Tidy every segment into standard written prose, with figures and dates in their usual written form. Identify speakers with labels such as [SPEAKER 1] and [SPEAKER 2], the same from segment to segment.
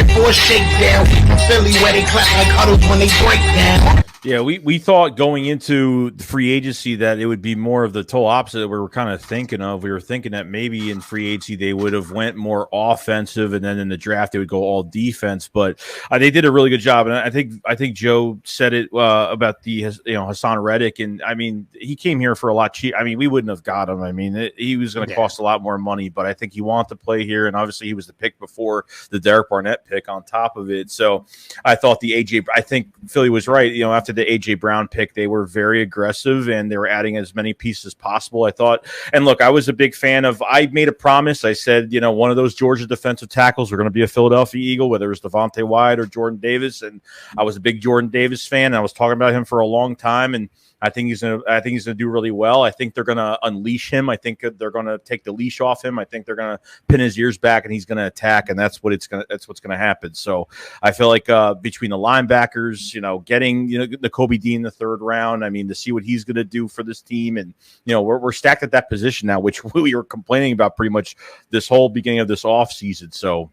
[SPEAKER 1] here for a shakedown. We from Philly where they clap like huddles when they break down.
[SPEAKER 2] Yeah, we thought going into the free agency that it would be more of the total opposite that we were kind of thinking of. We were thinking that maybe in free agency they would have went more offensive, and then in the draft they would go all defense. But they did a really good job, and I think Joe said it about the Hassan Reddick, and I mean he came here for a lot cheap. I mean we wouldn't have got him. I mean he was going to cost a lot more money, but I think he wanted to play here, and obviously he was the pick before the Derek Barnett pick on top of it. So I thought I think Philly was right. After the AJ Brown pick, they were very aggressive and they were adding as many pieces as possible, I thought. And look, I was a big fan of, I made a promise. I said, one of those Georgia defensive tackles were going to be a Philadelphia Eagle, whether it was Devontae Wyatt or Jordan Davis. And I was a big Jordan Davis fan. And I was talking about him for a long time. And I think he's gonna do really well. I think they're gonna unleash him. I think they're gonna take the leash off him. I think they're gonna pin his ears back and he's gonna attack, and that's what's gonna happen. So I feel like between the linebackers, getting the Kobe Dean in the third round, I mean, to see what he's gonna do for this team, and we're stacked at that position now, which we were complaining about pretty much this whole beginning of this offseason. So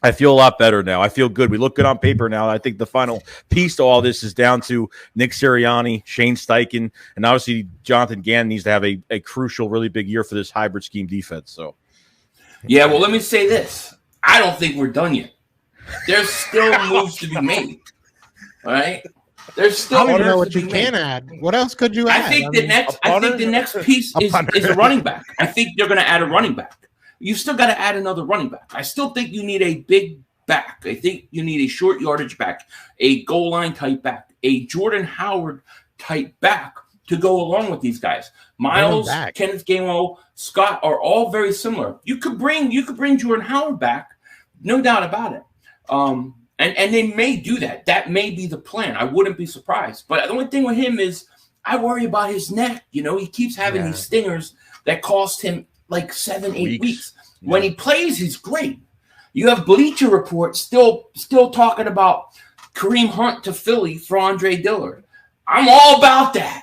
[SPEAKER 2] I feel a lot better now. I feel good. We look good on paper now. I think the final piece to all this is down to Nick Sirianni, Shane Steichen, and obviously Jonathan Gannon needs to have a crucial, really big year for this hybrid scheme defense. So,
[SPEAKER 3] yeah, well, let me say this. I don't think we're done yet. There's still moves to be made. All right? There's still
[SPEAKER 4] I don't even know what you can add. What else could you add?
[SPEAKER 3] I think the next piece is a running back. I think they're going to add a running back. You still got to add another running back. I still think you need a big back. I think you need a short yardage back, a goal line type back, a Jordan Howard type back to go along with these guys. Miles, Kenneth Gainwell, Scott are all very similar. You could bring Jordan Howard back, no doubt about it. And they may do that. That may be the plan. I wouldn't be surprised. But the only thing with him is I worry about his neck. He keeps having these stingers that cost him like 7-8 weeks. Yeah. When he plays, he's great. You have Bleacher Report still talking about Kareem Hunt to Philly for Andre Dillard. I'm all about that.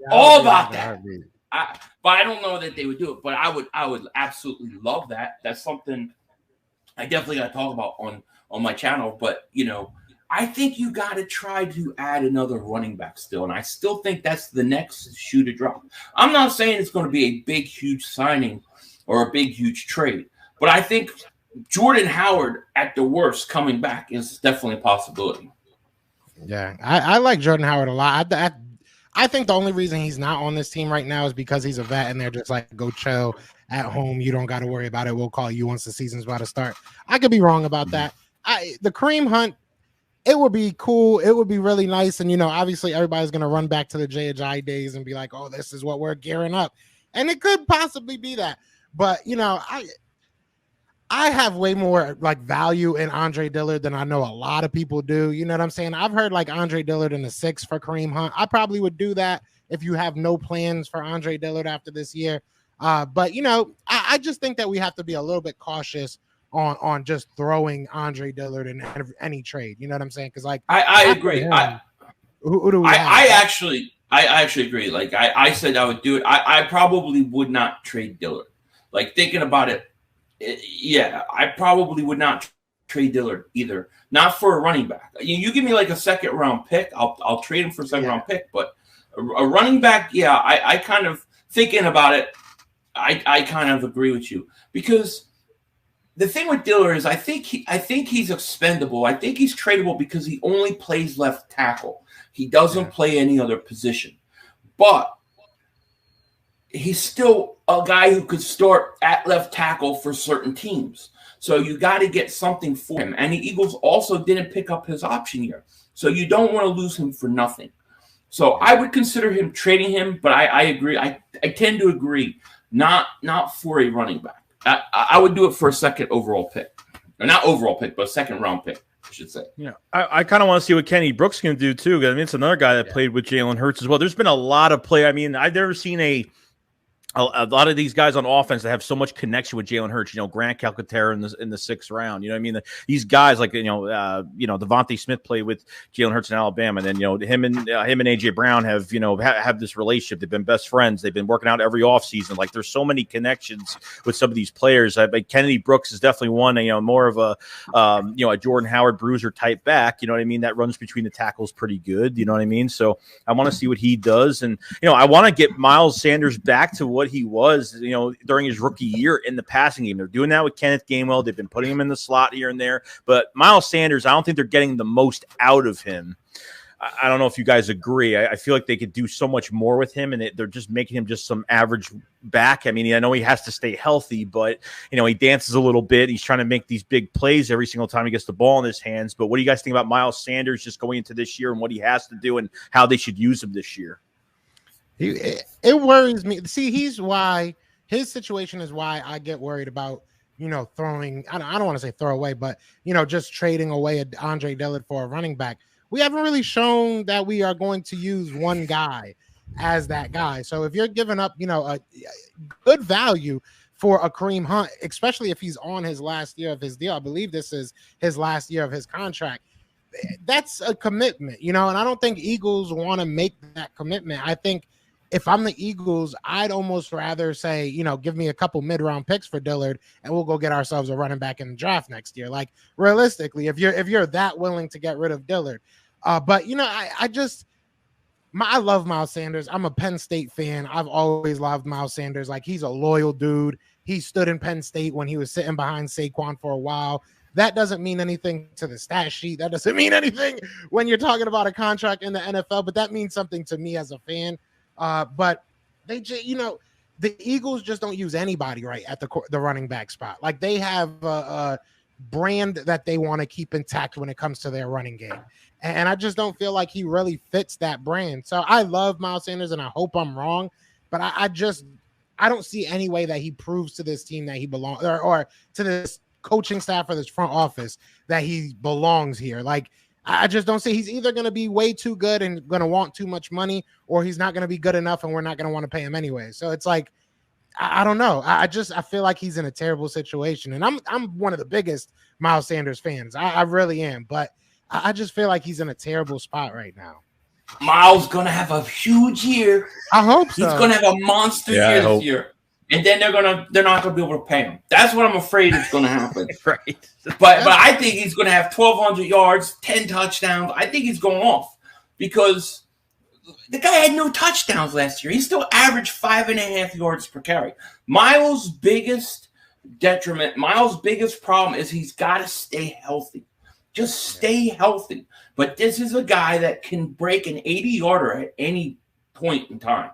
[SPEAKER 3] But I don't know that they would do it. But I would absolutely love that. That's something I definitely got to talk about on my channel. But I think you got to try to add another running back still, and I still think that's the next shoe to drop. I'm not saying it's going to be a big, huge signing or a big, huge trade. But I think Jordan Howard, at the worst, coming back is definitely a possibility.
[SPEAKER 4] Yeah, I like Jordan Howard a lot. I think the only reason he's not on this team right now is because he's a vet and they're just like, go chill at home. You don't got to worry about it. We'll call you once the season's about to start. I could be wrong about that. The Kareem Hunt, it would be cool. It would be really nice. And, obviously everybody's going to run back to the J.J. days and be like, oh, this is what we're gearing up. And it could possibly be that. But, I have way more value in Andre Dillard than I know a lot of people do. You know what I'm saying? I've heard Andre Dillard in the 6 for Kareem Hunt. I probably would do that if you have no plans for Andre Dillard after this year. But, I just think that we have to be a little bit cautious on just throwing Andre Dillard in any trade. You know what I'm saying? Because
[SPEAKER 3] I agree.
[SPEAKER 4] Who do we
[SPEAKER 3] I actually agree. I said I would do it. I probably would not trade Dillard. Thinking about it, yeah, I probably would not trade Dillard either. Not for a running back. You give me a second round pick, I'll trade him for a second round pick. But a running back, yeah, I kind of thinking about it. I kind of agree with you because the thing with Dillard is I think he's expendable. I think he's tradable because he only plays left tackle. He doesn't play any other position, but he's still a guy who could start at left tackle for certain teams. So you got to get something for him. And the Eagles also didn't pick up his option year. So you don't want to lose him for nothing. So I would consider him trading him, but I agree. I tend to agree. Not for a running back. I would do it for a second overall pick. Or not overall pick, but a second round pick, I should say.
[SPEAKER 2] Yeah, I kind of want to see what Kenny Brooks can do too. I mean, it's another guy that played with Jalen Hurts as well. There's been a lot of play. I mean, I've never seen a a lot of these guys on offense that have so much connection with Jalen Hurts, Grant Calcaterra in the 6th round. You know what I mean? These guys like, Devontae Smith played with Jalen Hurts in Alabama. And then, him and AJ Brown have this relationship. They've been best friends. They've been working out every offseason. Like there's so many connections with some of these players. Like Kennedy Brooks is definitely one, more of a Jordan Howard bruiser type back. You know what I mean? That runs between the tackles pretty good. You know what I mean? So I want to see what he does. And, I want to get Miles Sanders back to what he was, during his rookie year in the passing game. They're doing that with Kenneth Gainwell. They've been putting him in the slot here and there. But Miles Sanders, I don't think they're getting the most out of him. I don't know if you guys agree. I feel like they could do so much more with him, and they're just making him just some average back. I mean, I know he has to stay healthy, but, he dances a little bit. He's trying to make these big plays every single time he gets the ball in his hands. But what do you guys think about Miles Sanders just going into this year and what he has to do and how they should use him this year?
[SPEAKER 4] It worries me. See, his situation is why I get worried about, throwing. I don't want to say throw away, but, just trading away Andre Dillard for a running back. We haven't really shown that we are going to use one guy as that guy. So if you're giving up, a good value for a Kareem Hunt, especially if he's on his last year of his deal, I believe this is his last year of his contract. That's a commitment, and I don't think Eagles want to make that commitment. I think if I'm the Eagles, I'd almost rather say, give me a couple mid-round picks for Dillard and we'll go get ourselves a running back in the draft next year. Like realistically, if you're that willing to get rid of Dillard. But I love Miles Sanders. I'm a Penn State fan. I've always loved Miles Sanders. Like he's a loyal dude. He stood in Penn State when he was sitting behind Saquon for a while. That doesn't mean anything to the stat sheet. That doesn't mean anything when you're talking about a contract in the NFL, but that means something to me as a fan. But they just, the Eagles just don't use anybody right at the running back spot. Like they have a brand that they want to keep intact when it comes to their running game. And I just don't feel like he really fits that brand. So I love Miles Sanders and I hope I'm wrong, but I don't see any way that he proves to this team that he belongs or to this coaching staff or this front office that he belongs here. Like, I just don't see. He's either going to be way too good and going to want too much money, or he's not going to be good enough and we're not going to want to pay him anyway. So it's like, I don't know. I feel like he's in a terrible situation. And I'm one of the biggest Miles Sanders fans. I really am. But I just feel like he's in a terrible spot right now.
[SPEAKER 3] Miles going to have a huge year.
[SPEAKER 4] I hope so.
[SPEAKER 3] He's going to have a monster year this year. And then they're not going to be able to pay him. That's what I'm afraid is going to happen.
[SPEAKER 2] Right.
[SPEAKER 3] But I think he's going to have 1,200 yards, 10 touchdowns. I think he's going off because the guy had no touchdowns last year. He still averaged 5.5 yards per carry. Miles' biggest problem is he's got to stay healthy. Just stay healthy. But this is a guy that can break an 80-yarder at any point in time.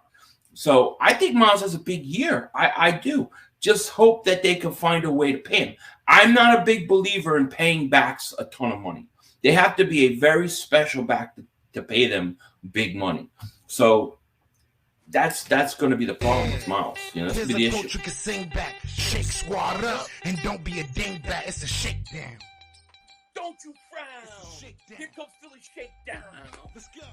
[SPEAKER 3] So I think Miles has a big year. I do. Just hope that they can find a way to pay him. I'm not a big believer in paying backs a ton of money. They have to be a very special back to pay them big money. So that's going to be the problem with Miles. That's going to be the issue.
[SPEAKER 1] You can sing back, shake squad up, and don't be a dingbat. It's a shakedown.
[SPEAKER 3] Don't you frown. Here comes Philly Shakedown.
[SPEAKER 1] Let's go.